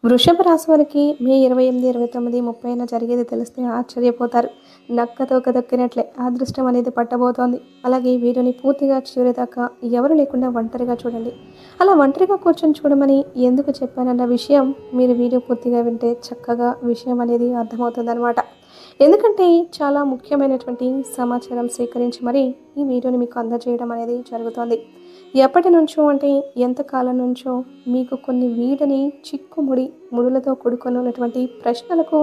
వృషభ రాశి వారికి మే 28, 29, 30 జరిగేది తెలిస్తే ఆశ్చర్యపోతారు. నక్కతోక దొక్కినట్లే అదృష్టం అనేది పట్టబోతోంది. అలాగే ఈ వీడియోని పూర్తిగా చివరిదాకా ఎవరు లేకుండా ఒంటరిగా చూడండి. అలా ఒంటరిగా కూర్చొని చూడమని ఎందుకు చెప్పానన్న విషయం మీరు వీడియో పూర్తిగా వింటే చక్కగా విషయం అనేది అర్థమవుతుందనమాట. ఎందుకంటే చాలా ముఖ్యమైనటువంటి సమాచారం సేకరించి మరి ఈ వీడియోని మీకు అందజేయడం అనేది జరుగుతోంది. ఎప్పటి నుంచో అంటే ఎంతకాలం నుంచో మీకు కొన్ని వీడని చిక్కుముడి ముడులతో కూడుకొని ఉన్నటువంటి ప్రశ్నలకు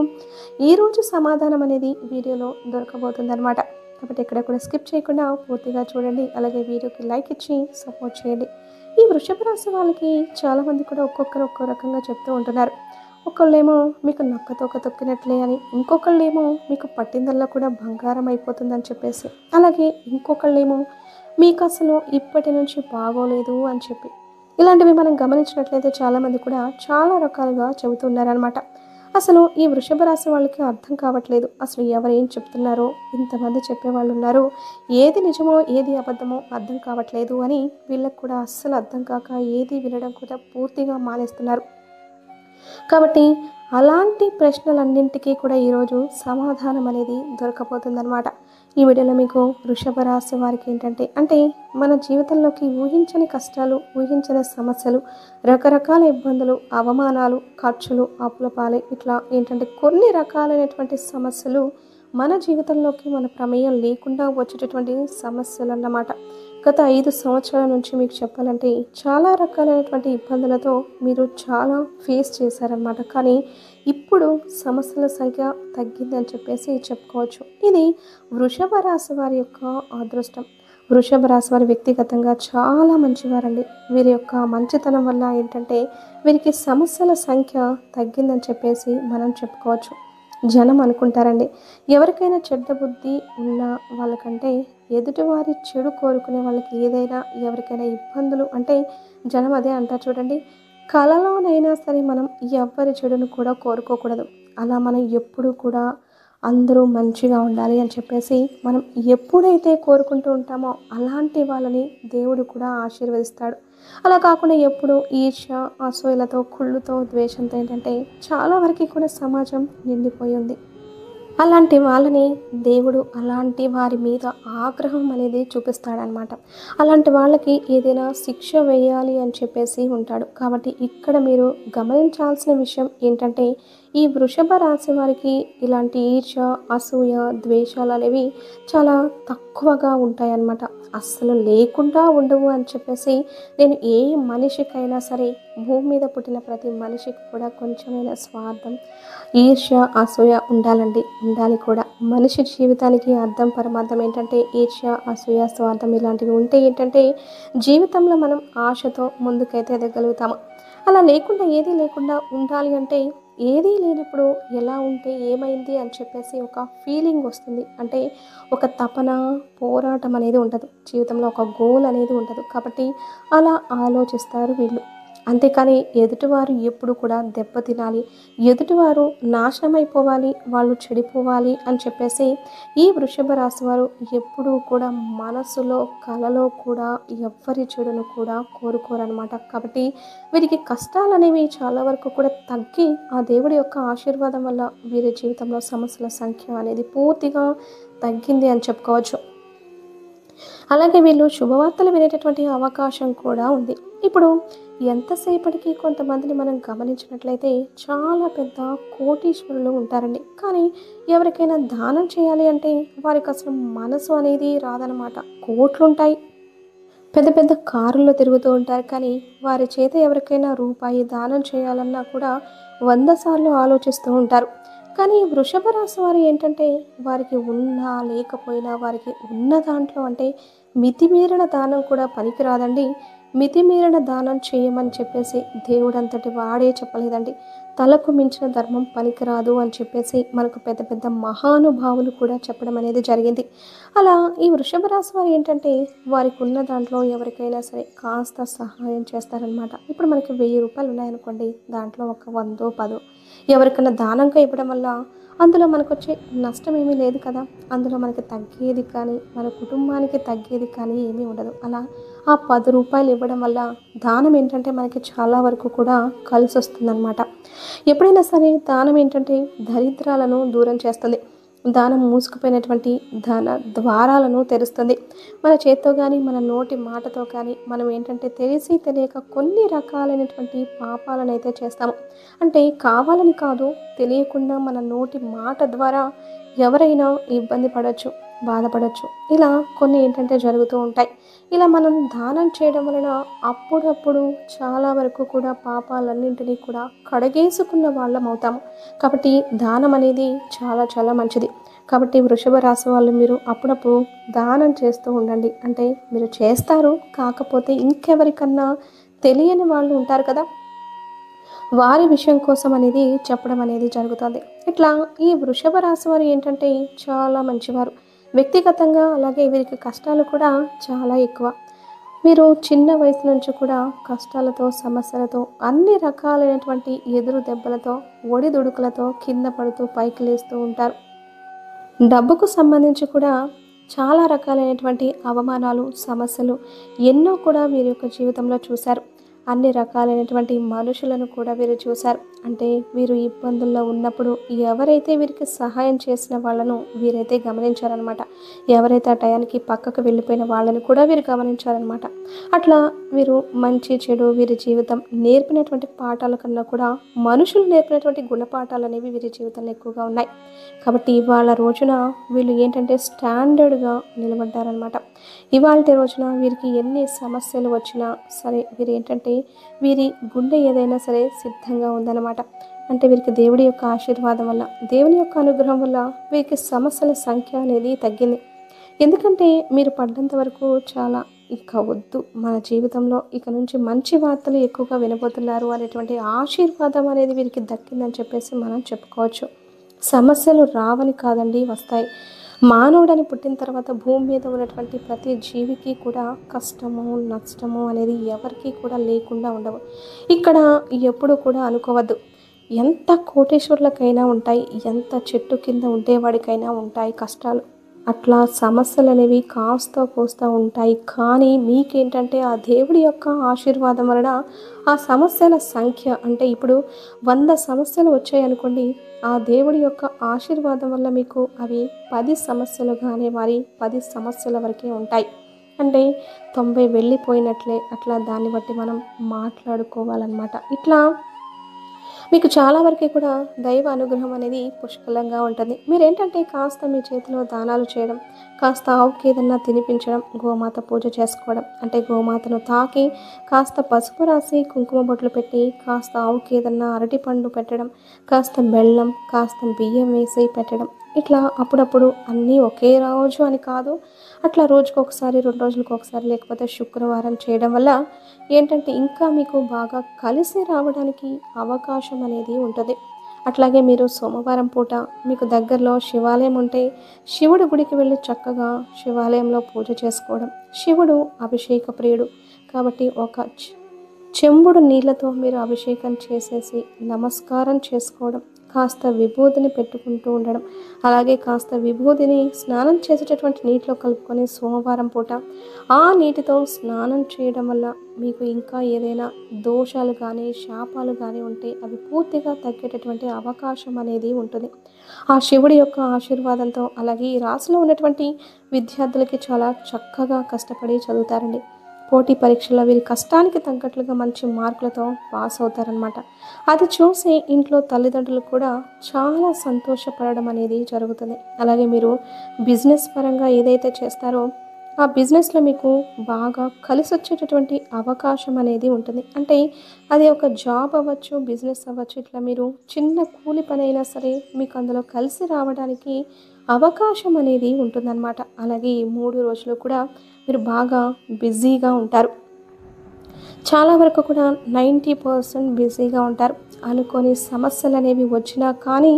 ఈరోజు సమాధానం అనేది వీడియోలో దొరకబోతుందన్నమాట. కాబట్టి ఎక్కడ కూడా స్కిప్ చేయకుండా పూర్తిగా చూడండి. అలాగే వీడియోకి లైక్ ఇచ్చి సపోర్ట్ చేయండి. ఈ వృషభ రాశి వాళ్ళకి చాలామంది కూడా ఒక్కొక్కరు ఒక్కో రకంగా చెప్తూ ఉంటున్నారు. ఒకళ్ళేమో మీకు నక్కతోక తొక్కినట్లే అని, ఇంకొకళ్ళేమో మీకు పట్టిందల్లా కూడా బంగారం అయిపోతుందని చెప్పేసి, అలాగే ఇంకొకళ్ళేమో మీకు అసలు ఇప్పటి నుంచి బాగోలేదు అని చెప్పి, ఇలాంటివి మనం గమనించినట్లయితే చాలామంది కూడా చాలా రకాలుగా చెబుతున్నారనమాట. అసలు ఈ వృషభ రాశి వాళ్ళకి అర్థం కావట్లేదు. అసలు ఎవరు ఏం చెప్తున్నారో ఇంతమంది చెప్పేవాళ్ళు ఉన్నారు, ఏది నిజమో ఏది అబద్ధమో అర్థం కావట్లేదు అని వీళ్ళకి కూడా అస్సలు అర్థం కాక ఏది వినడం కూడా పూర్తిగా మానేస్తున్నారు. కాబట్టి అలాంటి ప్రశ్నలన్నింటికీ కూడా ఈరోజు సమాధానం అనేది దొరకపోతుందన్నమాట. ఈ వీడియోలో మీకు వృషభ రాశి వారికి అంటే మన జీవితంలోకి ఊహించని కష్టాలు, ఊహించని సమస్యలు, రకరకాల ఇబ్బందులు, అవమానాలు, ఖర్చులు, అప్పుల పాలై ఇట్లా కొన్ని రకాలైనటువంటి సమస్యలు మన జీవితంలోకి మన ప్రమేయం లేకుండా వచ్చేటటువంటి సమస్యలు అన్నమాట. గత 5 సంవత్సరాల నుంచి మీకు చెప్పాలంటే చాలా రకాలైనటువంటి ఇబ్బందులతో మీరు చాలా ఫేస్ చేశారనమాట. కానీ ఇప్పుడు సమస్యల సంఖ్య తగ్గిందని చెప్పేసి చెప్పుకోవచ్చు. ఇది వృషభ రాశి వారి యొక్క అదృష్టం. వృషభ రాశి వారి వ్యక్తిగతంగా చాలా మంచివారండి. వీరి యొక్క మంచితనం వల్ల వీరికి సమస్యల సంఖ్య తగ్గిందని చెప్పేసి మనం చెప్పుకోవచ్చు. జనం అనుకుంటారండి, ఎవరికైనా చెడ్డ బుద్ధి ఉన్న వాళ్ళకంటే ఎదుటివారి చెడు కోరుకునే వాళ్ళకి ఏదైనా ఎవరికైనా ఇబ్బందులు జనం అదే అంటారు చూడండి, కలలోనైనా సరే మనం ఎవ్వరి చెడును కూడా కోరుకోకూడదు. అలా మనం ఎప్పుడు కూడా అందరూ మంచిగా ఉండాలి అని చెప్పేసి మనం ఎప్పుడైతే కోరుకుంటూ ఉంటామో అలాంటి వాళ్ళని దేవుడు కూడా ఆశీర్వదిస్తాడు. అలా కాకుండా ఎప్పుడు ఈర్ష్య, అసూయలతో, కుళ్ళుతో, ద్వేషంతో చాలా వరకు కూడా సమాజం నిండిపోయి ఉంది. అలాంటి వాళ్ళని దేవుడు అలాంటి వారి మీద ఆగ్రహం అనేది చూపిస్తాడనమాట. అలాంటి వాళ్ళకి ఏదైనా శిక్ష వేయాలి అని చెప్పేసి ఉంటాడు. కాబట్టి ఇక్కడ మీరు గమనించాల్సిన విషయం ఈ వృషభ రాశి వారికి ఇలాంటి ఈర్ష్య, అసూయ, ద్వేషాలు అనేవి చాలా తక్కువగా ఉంటాయన్నమాట. అస్సలు లేకుండా ఉండవు అని చెప్పేసి నేను ఏ మనిషికైనా సరే, భూమి మీద పుట్టిన ప్రతి మనిషికి కూడా కొంచెమైనా స్వార్థం, ఈర్ష్య, అసూయ ఉండాలి కూడా. మనిషి జీవితానికి అర్థం పరమార్థం ఈర్ష్య, అసూయ, స్వార్థం ఇలాంటివి ఉంటే జీవితంలో మనం ఆశతో ముందుకైతే ఎదగలుగుతాము. అలా లేకుండా ఏదీ లేకుండా ఉండాలి ఏదీ లేనప్పుడు ఎలా ఉంటే ఏమైంది అని చెప్పేసి ఒక ఫీలింగ్ వస్తుంది. ఒక తపన, పోరాటం అనేది ఉండదు. జీవితంలో ఒక గోల్ అనేది ఉండదు. కాబట్టి అలా ఆలోచిస్తారు వీళ్ళు. అంతేకాని ఎదుటివారు ఎప్పుడు కూడా దెబ్బతినాలి, ఎదుటివారు నాశనం అయిపోవాలి, వాళ్ళు చెడిపోవాలి అని చెప్పేసి ఈ వృషభ రాశి వారు ఎప్పుడూ కూడా మనసులో, కలలో కూడా ఎవ్వరి చెడును కూడా కోరుకోరనమాట. కాబట్టి వీరికి కష్టాలు అనేవి చాలా వరకు కూడా తగ్గి ఆ దేవుడి యొక్క ఆశీర్వాదం వల్ల వీరి జీవితంలో సమస్యల సంఖ్య అనేది పూర్తిగా తగ్గింది అని చెప్పుకోవచ్చు. అలాగే వీళ్ళు శుభవార్తలు వినేటటువంటి అవకాశం కూడా ఉంది. ఇప్పుడు ఎంతసేపటికి కొంతమందిని మనం గమనించినట్లయితే చాలా పెద్ద కోటీశ్వరులు ఉంటారండి. కానీ ఎవరికైనా దానం చేయాలి వారికి అసలు మనసు అనేది రాదనమాట. కోట్లుంటాయి, పెద్ద పెద్ద కారుల్లో తిరుగుతూ ఉంటారు. కానీ వారి చేత ఎవరికైనా రూపాయి దానం చేయాలన్నా కూడా 100 సార్లు ఆలోచిస్తూ ఉంటారు. కానీ వృషభ రాశి వారు వారికి ఉన్నా లేకపోయినా వారికి ఉన్న దాంట్లో మితిమీరిన దానం కూడా పనికిరాదండి. మితిమీరిన దానం చేయమని చెప్పేసి దేవుడంతటి వాడే చెప్పలేదండి. తలకు మించిన ధర్మం పనికిరాదు అని చెప్పేసి మనకు పెద్ద పెద్ద మహానుభావులు కూడా చెప్పడం అనేది జరిగింది. అలా ఈ వృషభ రాశి వారు వారికి ఉన్న దాంట్లో ఎవరికైనా సరే కాస్త సహాయం చేస్తారనమాట. ఇప్పుడు మనకి 1000 రూపాయలు ఉన్నాయనుకోండి, దాంట్లో ఒక 100, 10 ఎవరికైనా దానంగా ఇవ్వడం వల్ల అందులో మనకు వచ్చే నష్టం ఏమీ లేదు కదా. అందులో మనకి తగ్గేది కానీ మన కుటుంబానికి తగ్గేది కానీ ఏమీ ఉండదు. అలా ఆ 10 రూపాయలు ఇవ్వడం వల్ల దానం మనకి చాలా వరకు కూడా కలిసి వస్తుందన్నమాట. ఎప్పుడైనా సరే దానం ఏంటంటే దరిద్రాలను దూరం చేస్తుంది. దానం మూసుకుపోయినటువంటి ధన ద్వారాలను తెరుస్తుంది. మన చేత్తో కానీ మన నోటి మాటతో కానీ మనం ఏంటంటే తెలిసి తెలియక కొన్ని రకాలైనటువంటి పాపాలను అయితే చేస్తాము. అంటే కావాలని కాదు, తెలియకుండా మన నోటి మాట ద్వారా ఎవరైనా ఇబ్బంది పడవచ్చు, బాధపడవచ్చు. ఇలా కొన్ని ఏంటంటే జరుగుతూ ఉంటాయి. ఇలా మనం దానం చేయడం వలన అప్పుడప్పుడు చాలా వరకు కూడా పాపాలన్నింటినీ కూడా కడిగేసుకున్న వాళ్ళం అవుతాము. కాబట్టి దానం అనేది చాలా చాలా మంచిది. కాబట్టి వృషభ రాశి వాళ్ళు మీరు అప్పుడప్పుడు దానం చేస్తూ ఉండండి. అంటే మీరు చేస్తారు, కాకపోతే ఇంకెవరికన్నా తెలియని వాళ్ళు ఉంటారు కదా, వారి విషయం కోసం అనేది చెప్పడం అనేది జరుగుతుంది. ఇట్లా ఈ వృషభ రాశి వారు ఏంటంటే చాలా మంచివారు వ్యక్తిగతంగా. అలాగే వీరికి కష్టాలు కూడా చాలా ఎక్కువ. మీరు చిన్న వయసు నుంచి కూడా కష్టాలతో, సమస్యలతో, అన్ని రకాలైనటువంటి ఎదురు దెబ్బలతో, ఒడిదుడుకులతో కింద పడుతూ పైకి లేస్తూ ఉంటారు. డబ్బుకు సంబంధించి కూడా చాలా రకాలైనటువంటి అవమానాలు, సమస్యలు ఎన్నో కూడా వీరి యొక్క జీవితంలో చూశారు. అన్ని రకాలైనటువంటి మనుషులను కూడా వీరు చూశారు. అంటే వీరు ఇబ్బందుల్లో ఉన్నప్పుడు ఎవరైతే వీరికి సహాయం చేసిన వాళ్ళను వీరైతే గమనించారనమాట. ఎవరైతే ఆ టయానికి పక్కకు వెళ్ళిపోయిన వాళ్ళని కూడా వీరు గమనించారనమాట. అట్లా వీరు మంచి చెడు వీరి జీవితం నేర్పినటువంటి పాఠాల కన్నా కూడా మనుషులు నేర్పినటువంటి గుణపాఠాలు అనేవి వీరి జీవితంలో ఎక్కువగా ఉన్నాయి. కాబట్టి ఇవాళ రోజున వీళ్ళు ఏంటంటే స్టాండర్డ్గా నిలబడ్డారనమాట. ఇవాళ రోజున వీరికి ఎన్ని సమస్యలు వచ్చినా సరే వీరు ఏంటంటే వీరి గుండె ఏదైనా సరే సిద్ధంగా ఉందన్నమాట. అంటే వీరికి దేవుడి యొక్క ఆశీర్వాదం వల్ల, దేవుని యొక్క అనుగ్రహం వల్ల వీరికి సమస్యల సంఖ్య అనేది తగ్గింది. ఎందుకంటే మీరు పడ్డంత వరకు చాలా ఇక వద్దు, మన జీవితంలో ఇక నుంచి మంచి వార్తలు ఎక్కువగా వినబోతున్నారు అనేటువంటి ఆశీర్వాదం అనేది వీరికి దక్కిందని చెప్పేసి మనం చెప్పుకోవచ్చు. సమస్యలు రావని కాదండి, వస్తాయి. మానవుడని పుట్టిన తర్వాత భూమి మీద ఉన్నటువంటి ప్రతి జీవికి కూడా కష్టము, నష్టము అనేది ఎవరికి కూడా లేకుండా ఉండవు. ఇక్కడ ఎప్పుడు కూడా అనుకోవద్దు, ఎంత కోటేశ్వరులకైనా ఉంటాయి, ఎంత చెట్టు కింద ఉండేవాడికైనా ఉంటాయి కష్టాలు. అట్లా సమస్యలు అనేవి కాస్త కోస్తా ఉంటాయి. కానీ మీకేంటంటే ఆ దేవుడి యొక్క ఆశీర్వాదం వలన ఆ సమస్యల సంఖ్య, అంటే ఇప్పుడు 100 సమస్యలు వచ్చాయనుకోండి, ఆ దేవుడి యొక్క ఆశీర్వాదం వల్ల మీకు అవి 10 సమస్యలుగానే మారి 10 సమస్యల వరకే ఉంటాయి. అంటే 90 వెళ్ళిపోయినట్లే. అట్లా దాన్ని బట్టి మనం మాట్లాడుకోవాలన్నమాట. ఇట్లా మీకు చాలా వరకు కూడా దైవ అనుగ్రహం అనేది పుష్కలంగా ఉంటుంది. మీరేంటంటే కాస్త మీ చేతిలో దానాలు చేయడం, కాస్త ఆవుకి ఏదన్నా తినిపించడం, గోమాత పూజ చేసుకోవడం, అంటే గోమాతను తాకి కాస్త పసుపు రాసి కుంకుమ బొట్లు పెట్టి కాస్త ఆవుకి ఏదన్నా అరటిపండు పెట్టడం, కాస్త బెల్లం, కాస్త బియ్యం వేసి పెట్టడం. ఇట్లా అప్పుడప్పుడు అన్నీ ఒకే రోజు అని కాదు, అట్లా రోజుకొకసారి, 2 రోజులకు ఒకసారి, లేకపోతే శుక్రవారం చేయడం వల్ల ఏంటంటే ఇంకా మీకు బాగా కలిసి రావడానికి అవకాశం అనేది ఉంటుంది. అట్లాగే మీరు సోమవారం పూట మీకు దగ్గరలో శివాలయం ఉంటే శివుడి గుడికి వెళ్ళి చక్కగా శివాలయంలో పూజ చేసుకోవడం. శివుడు అభిషేక ప్రియుడు కాబట్టి ఒక చెంబుడు నీళ్ళతో మీరు అభిషేకం చేసేసి నమస్కారం చేసుకోవడం, కాస్త విభూతిని పెట్టుకుంటూ ఉండడం, అలాగే కాస్త విభూతిని స్నానం చేసేటటువంటి నీటిలో కలుపుకొని సోమవారం పూట ఆ నీటితో స్నానం చేయడం వల్ల మీకు ఇంకా ఏదైనా దోషాలు కానీ శాపాలు కానీ ఉంటే అవి పూర్తిగా తగ్గేటటువంటి అవకాశం అనేది ఉంటుంది. ఆ శివుడి యొక్క ఆశీర్వాదంతో అలాగే ఈ రాశిలో ఉన్నటువంటి విద్యార్థులకి చాలా చక్కగా కష్టపడి చదువుతారండి. పోటీ పరీక్షల్లో వీరి కష్టానికి తగ్గట్లుగా మంచి మార్కులతో పాస్ అవుతారనమాట. అది చూసి ఇంట్లో తల్లిదండ్రులు కూడా చాలా సంతోషపడడం అనేది జరుగుతుంది. అలాగే మీరు బిజినెస్ పరంగా ఏదైతే చేస్తారో ఆ బిజినెస్లో మీకు బాగా కలిసి వచ్చేటటువంటి అవకాశం అనేది ఉంటుంది. అంటే అది ఒక జాబ్ అవ్వచ్చు, బిజినెస్ అవ్వచ్చు. ఇట్లా మీరు చిన్న కూలి పని అయినా సరే మీకు అందులో కలిసి రావడానికి అవకాశం అనేది ఉంటుందన్నమాట. అలాగే ఈ 3 రోజులు కూడా మీరు బాగా బిజీగా ఉంటారు. చాలా వరకు కూడా 90% బిజీగా ఉంటారు. అనుకోని సమస్యలు అనేవి వచ్చినా కానీ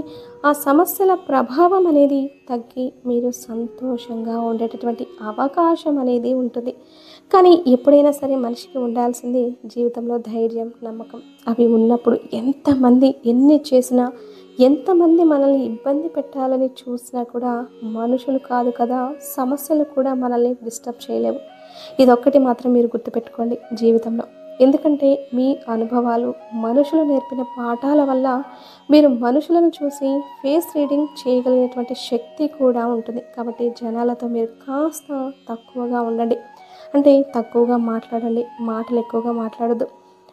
ఆ సమస్యల ప్రభావం అనేది తగ్గి మీరు సంతోషంగా ఉండేటటువంటి అవకాశం అనేది ఉంటుంది. కానీ ఎప్పుడైనా సరే మనిషికి ఉండాల్సింది జీవితంలో ధైర్యం, నమ్మకం. అవి ఉన్నప్పుడు ఎంతమంది ఎన్ని చేసినా, ఎంతమంది మనల్ని ఇబ్బంది పెట్టాలని చూసినా కూడా మనుషులు కాదు కదా, సమస్యలు కూడా మనల్ని డిస్టర్బ్ చేయలేవు. ఇదొక్కటి మాత్రం మీరు గుర్తుపెట్టుకోండి జీవితంలో. ఎందుకంటే మీ అనుభవాలు, మనుషులు నేర్పిన పాఠాల వల్ల మీరు మనుషులను చూసి ఫేస్ రీడింగ్ చేయగలిగినటువంటి శక్తి కూడా ఉంటుంది. కాబట్టి జనాలతో మీరు కాస్త తక్కువగా ఉండండి. అంటే తక్కువగా మాట్లాడండి. మాటలు ఎక్కువగా మాట్లాడొద్దు.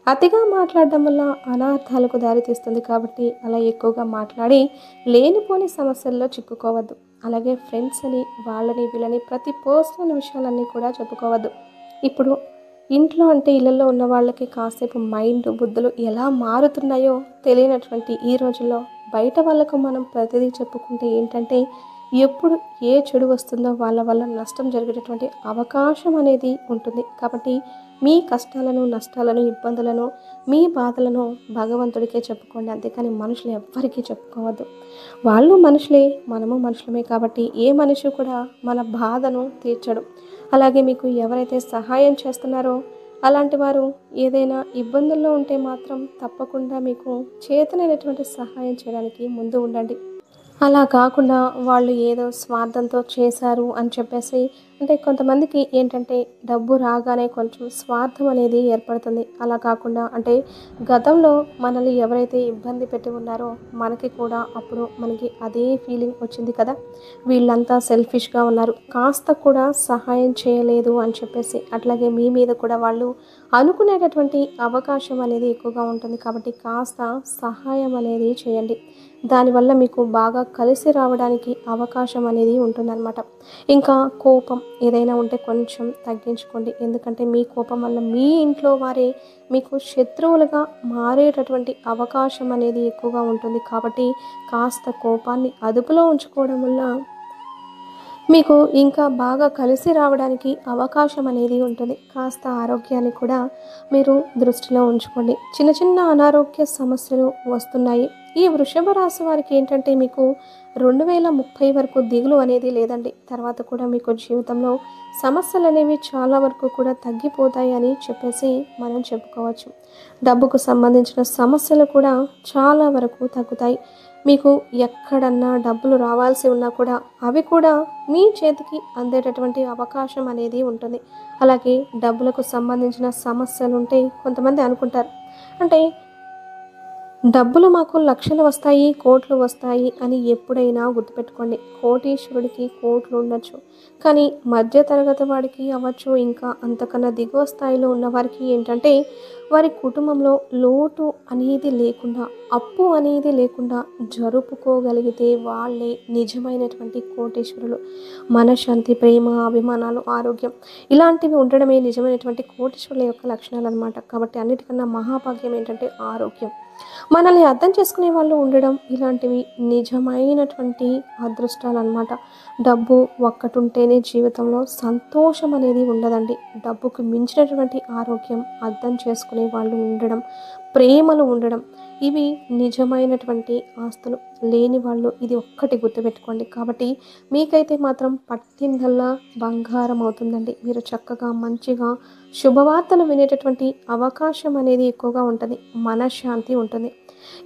అతిగా మాట్లాడడం వల్ల అనార్థాలకు దారితీస్తుంది. కాబట్టి అలా ఎక్కువగా మాట్లాడి లేనిపోని సమస్యల్లో చిక్కుకోవద్దు. అలాగే ఫ్రెండ్స్ అని వాళ్ళని వీళ్ళని ప్రతి పర్సనల్ విషయాలన్నీ కూడా చెప్పుకోవద్దు. ఇప్పుడు ఇంట్లో అంటే ఇళ్ళల్లో ఉన్న వాళ్ళకి కాసేపు మైండ్, బుద్ధులు ఎలా మారుతున్నాయో తెలియనటువంటి ఈ రోజుల్లో బయట వాళ్ళకు మనం ప్రతిదీ చెప్పుకుంటే ఏంటంటే ఎప్పుడు ఏ చెడు వస్తుందో వాళ్ళ వల్ల నష్టం జరిగేటటువంటి అవకాశం అనేది ఉంటుంది. కాబట్టి మీ కష్టాలను, నష్టాలను, ఇబ్బందులను, మీ బాధలను భగవంతుడికే చెప్పుకోండి. అంతేకాని మనుషులు ఎవ్వరికీ చెప్పుకోవద్దు. వాళ్ళు మనుషులే, మనము మనుషులమే. కాబట్టి ఏ మనిషి కూడా మన బాధను తీర్చడు. అలాగే మీకు ఎవరైతే సహాయం చేస్తున్నారో అలాంటి వారు ఏదైనా ఇబ్బందుల్లో ఉంటే మాత్రం తప్పకుండా మీకు చేతనైనటువంటి సహాయం చేయడానికి ముందు ఉండండి. అలా కాకుండా వాళ్ళు ఏదో స్వార్థంతో చేశారు అని చెప్పేసి అంటే కొంతమందికి ఏంటంటే డబ్బు రాగానే కొంచెం స్వార్థం అనేది ఏర్పడుతుంది. అలా కాకుండా అంటే గతంలో మనల్ని ఎవరైతే ఇబ్బంది పెట్టి ఉన్నారో మనకి కూడా అప్పుడు మనకి అదే ఫీలింగ్ వచ్చింది కదా, వీళ్ళంతా సెల్ఫిష్గా ఉన్నారు, కాస్త కూడా సహాయం చేయలేదు అని చెప్పేసి. అట్లాగే మీ మీద కూడా వాళ్ళు అనుకునేటటువంటి అవకాశం అనేది ఎక్కువగా ఉంటుంది. కాబట్టి కాస్త సహాయం అనేది చేయండి. దానివల్ల మీకు బాగా కలిసి రావడానికి అవకాశం అనేది ఉంటుందన్నమాట. ఇంకా కోపం ఏదైనా ఉంటే కొంచెం తగ్గించుకోండి. ఎందుకంటే మీ కోపం వల్ల మీ ఇంట్లో వారే మీకు శత్రువులుగా మారేటటువంటి అవకాశం అనేది ఎక్కువగా ఉంటుంది. కాబట్టి కాస్త కోపాన్ని అదుపులో ఉంచుకోవడం వల్ల మీకు ఇంకా బాగా కలిసి రావడానికి అవకాశం అనేది ఉంటుంది. కాస్త ఆరోగ్యాన్ని కూడా మీరు దృష్టిలో ఉంచుకోండి. చిన్న చిన్న అనారోగ్య సమస్యలు వస్తున్నాయి. ఈ వృషభ రాశి వారికి ఏంటంటే మీకు 2030 వరకు దిగులు అనేది లేదండి. తర్వాత కూడా మీకు జీవితంలో సమస్యలు అనేవి చాలా వరకు కూడా తగ్గిపోతాయి అని చెప్పేసి మనం చెప్పుకోవచ్చు. డబ్బుకు సంబంధించిన సమస్యలు కూడా చాలా వరకు తగ్గుతాయి. మీకు ఎక్కడన్నా డబ్బులు రావాల్సి ఉన్నా కూడా అవి కూడా మీ చేతికి అందేటటువంటి అవకాశం అనేది ఉంటుంది. అలాగే డబ్బులకు సంబంధించిన సమస్యలు ఉంటే కొంతమంది అనుకుంటారు అంటే డబ్బులు మాకు లక్షలు వస్తాయి, కోట్లు వస్తాయి అని ఎప్పుడైనా గుర్తుపెట్టుకోండి. కోటీశ్వరుడికి కోట్లు ఉండొచ్చు, కానీ మధ్య తరగతి వాడికి అవ్వచ్చు, ఇంకా అంతకన్నా దిగువ స్థాయిలో ఉన్నవారికి ఏంటంటే వారి కుటుంబంలో లోటు అనేది లేకుండా, అప్పు అనేది లేకుండా జరుపుకోగలిగితే వాళ్ళే నిజమైనటువంటి కోటీశ్వరులు. మనశ్శాంతి, ప్రేమ, అభిమానాలు, ఆరోగ్యం ఇలాంటివి ఉండడమే నిజమైనటువంటి కోటీశ్వరుల యొక్క లక్షణాలు అన్నమాట. కాబట్టి అన్నిటికన్నా మహాభాగ్యం ఏంటంటే ఆరోగ్యం. మనల్ని అర్థం చేసుకునే వాళ్ళు ఉండడం ఇలాంటివి నిజమైనటువంటి అదృష్టాలు అన్నమాట. డబ్బు ఒక్కటుంటేనే జీవితంలో సంతోషం అనేది ఉండదండి. డబ్బుకు మించినటువంటి ఆరోగ్యం, అర్థం చేసుకునే వాళ్ళు ఉండడం, ప్రేమలు ఉండడం ఇవి నిజమైనటువంటి ఆస్తులు. లేని వాళ్ళు ఇది ఒక్కటి గుర్తుపెట్టుకోండి. కాబట్టి మీకైతే మాత్రం పట్టిందల్లా బంగారం అవుతుందండి. మీరు చక్కగా మంచిగా శుభవార్తలు వినేటటువంటి అవకాశం అనేది ఎక్కువగా ఉంటుంది. మనశ్శాంతి ఉంటుంది.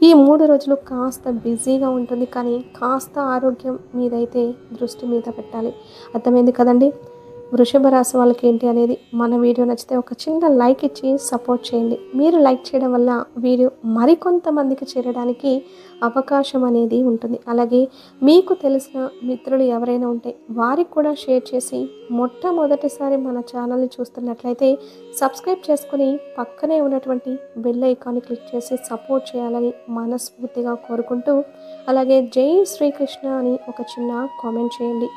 ఈ 3 రోజులు కాస్త బిజీగా ఉంటుంది, కానీ కాస్త ఆరోగ్యం మీదైతే దృష్టి మీద పెట్టాలి. అర్థమైంది కదండి. వృషభ రాశి వాళ్ళకి ఏంటి అనేది మన వీడియో నచ్చితే ఒక చిన్న లైక్ ఇచ్చి సపోర్ట్ చేయండి. మీరు లైక్ చేయడం వల్ల వీడియో మరికొంతమందికి చేరడానికి అవకాశం అనేది ఉంటుంది. అలాగే మీకు తెలిసిన మిత్రులు ఎవరైనా ఉంటే వారికి కూడా షేర్ చేసి మొట్టమొదటిసారి మన ఛానల్ని చూస్తున్నట్లయితే సబ్స్క్రైబ్ చేసుకుని పక్కనే ఉన్నటువంటి బెల్ ఐకాన్ని క్లిక్ చేసి సపోర్ట్ చేయాలని మనస్ఫూర్తిగా కోరుకుంటూ, అలాగే జై శ్రీకృష్ణ అని ఒక చిన్న కామెంట్ చేయండి.